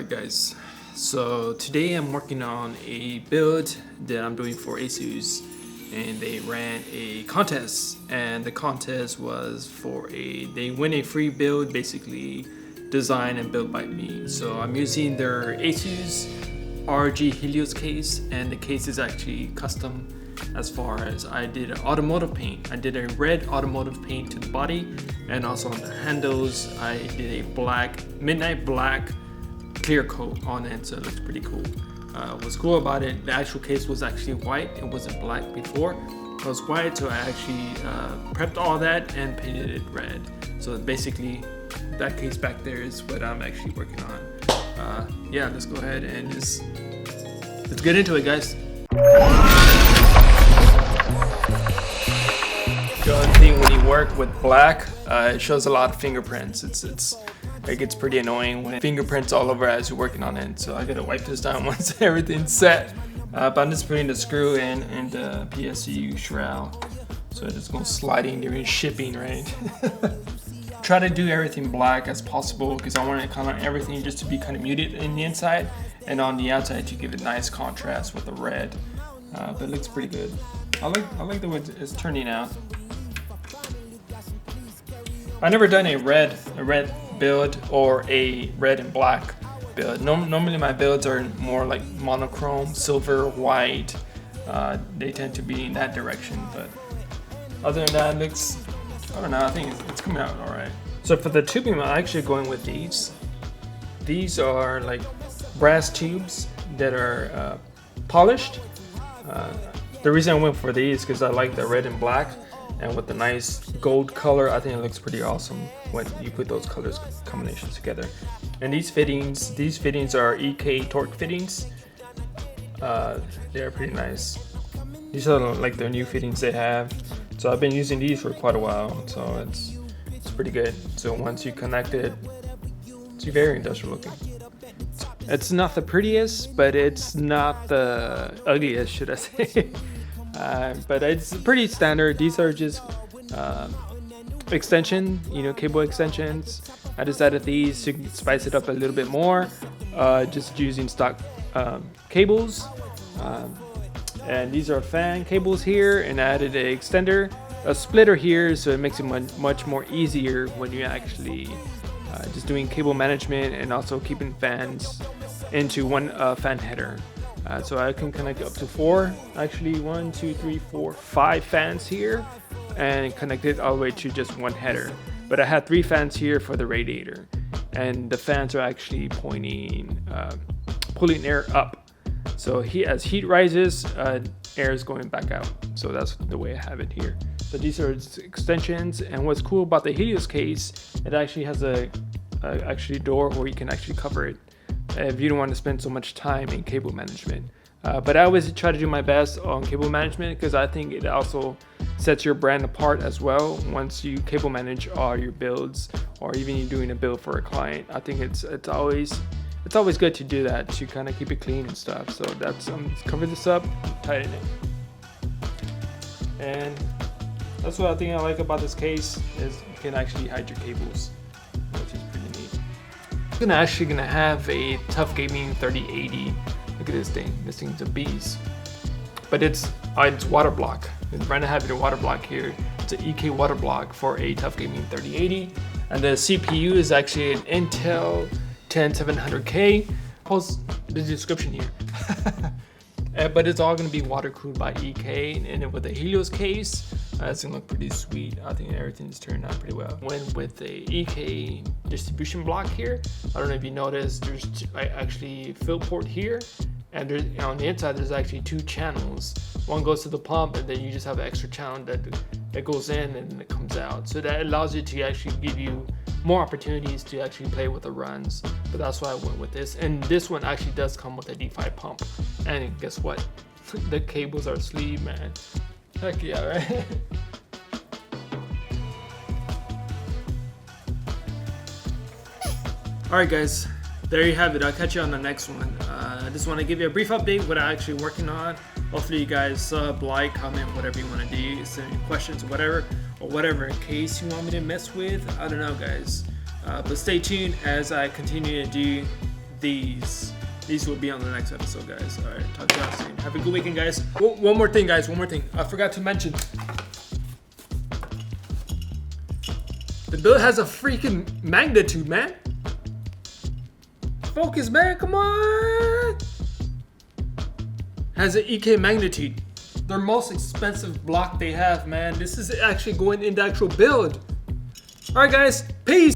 Alright guys, so today I'm working on a build that I'm doing for Asus, and they ran a contest, and the contest was for they win a free build, basically designed and built by me. So I'm using their Asus ROG Helios case, and the case is actually custom as far as I did an automotive paint. I did a red automotive paint to the body, and also on the handles I did a black, midnight black clear coat on it, so it looks pretty cool. What's cool about it, the actual case was actually white. It wasn't black before. It was white, so I actually prepped all that and painted it red. So basically that case back there is what I'm actually working on. Yeah, let's go ahead and let's get into it, guys. The only thing when you work with black, it shows a lot of fingerprints. It gets pretty annoying when fingerprints all over as you're working on it. So I gotta wipe this down once everything's set. But I'm just putting the screw in and the PSU shroud, so it's going sliding during shipping, right? Try to do everything black as possible because I want it kind of everything just to be kind of muted in the inside, and on the outside to give it nice contrast with the red. But it looks pretty good. I like the way it's turning out. I've never done a red build or a red and black build. Normally my builds are more like monochrome, silver, white. They tend to be in that direction, but other than that, it looks, I don't know, I think it's coming out all right. So for the tubing, I'm actually going with these. These are like brass tubes that are polished. The reason I went for these is because I like the red and black, and with the nice gold color, I think it looks pretty awesome when you put those colors combinations together. And these fittings are EK torque fittings. They're pretty nice. These are like their new fittings they have. So I've been using these for quite a while, so it's pretty good. So once you connect it, it's very industrial looking. It's not the prettiest, but it's not the ugliest, should I say. But it's pretty standard. These are just extension, cable extensions. I just added these to spice it up a little bit more, just using stock cables. And these are fan cables here, and I added an extender, a splitter here, so it makes it much more easier when you're actually just doing cable management and also keeping fans into one fan header. So I can connect up to 4, actually 1, 2, 3, 4, 5 fans here, and connect it all the way to just one header. But I had 3 fans here for the radiator, and the fans are actually pulling air up. So as heat rises, air is going back out. So that's the way I have it here. So these are extensions, and what's cool about the Helios case, it actually has a door where you can actually cover it if you don't want to spend so much time in cable management. But I always try to do my best on cable management because I think it also sets your brand apart as well. Once you cable manage all your builds, or even you're doing a build for a client, I think it's always good to do that, to kind of keep it clean and stuff. So that's cover this up, tighten it, and that's what I think I like about this case, is you can actually hide your cables, which is pretty neat. I'm actually gonna have a TUF Gaming 3080. Look at this thing. This thing's a beast. But it's Waterblock. Right now I have a Waterblock here. It's an EK Waterblock for a TUF Gaming 3080, and the CPU is actually an Intel 10700K. Post the description here. But it's all gonna be water cooled by EK, and with the Helios case, it's gonna look pretty sweet. I think everything's turned out pretty well. Went with the EK distribution block here. I don't know if you noticed, there's actually fill port here, and on the inside there's actually 2 channels. One goes to the pump, and then you just have an extra channel that goes in and it comes out. So that allows you to actually give you more opportunities to actually play with the runs. But that's why I went with this. And this one actually does come with a D5 pump. And guess what? The cables are sleeve, man. Heck yeah, right? Alright guys, there you have it. I'll catch you on the next one. I just want to give you a brief update what I'm actually working on. Hopefully you guys sub, like, comment, whatever you want to do. Send me questions, whatever case you want me to mess with. I don't know, guys. But stay tuned as I continue to do these. These will be on the next episode, guys. All right, talk to y'all soon. Have a good weekend, guys. One more thing, guys. One more thing. I forgot to mention. The build has a freaking magnitude, man. Focus, man. Come on. Has an EK magnitude. Their most expensive block they have, man. This is actually going in the actual build. All right, guys. Peace.